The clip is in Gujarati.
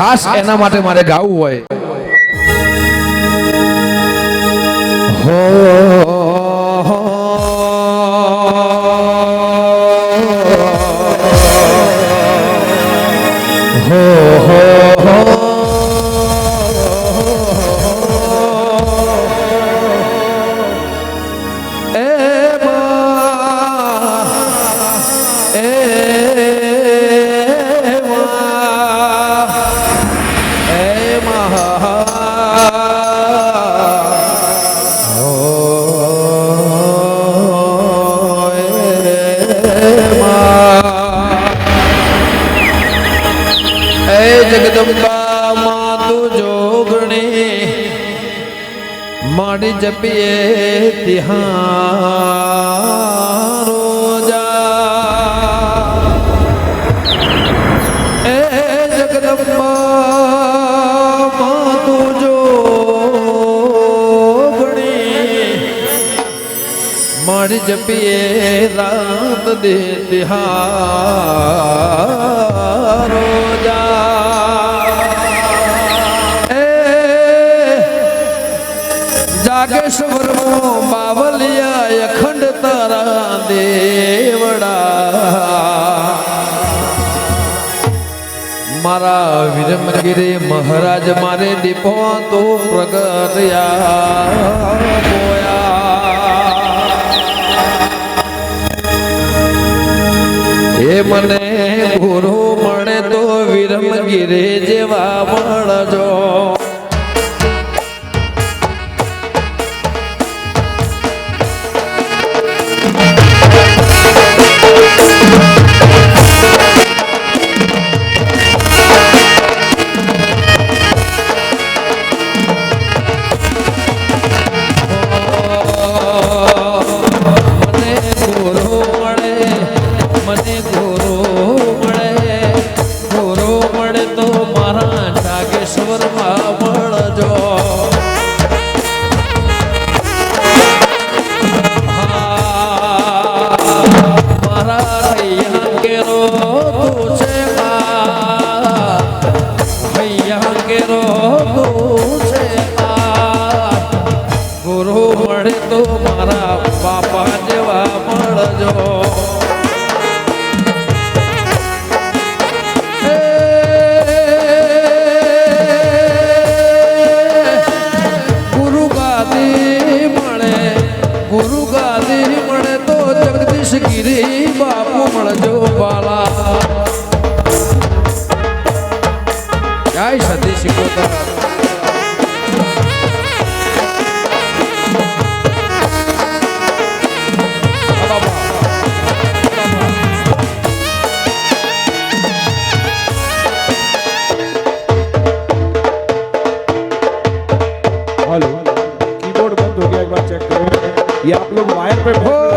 ખાસ એના માટે મારે ગાવું હોય જગદંબા માં તું જોગણી માડી જપીએ તિહાર રોજા એ જગદંબા માં તું જોગણી માડી જપીએ રાત દે તિહાર રોજા જાગેશ્વર બાવલિયા અખંડ તારા દેવડા મારા વિરમગીરી મહારાજ મારે દીપો તો પ્રગટ્યા એ મને ગુરુ મળે તો વિરમગીરી જેવા મળજો ગુરુ મળે તો મારા બાપા જેવા મળજો ગુરુ ગાદી મળે તો જગદીશ ગીરી બાપુ મળજો બાલા જય સતી શિકોતર हेलो कीबोर्ड बंद हो गया एक बार चेक करो ये आप लोग वायर पे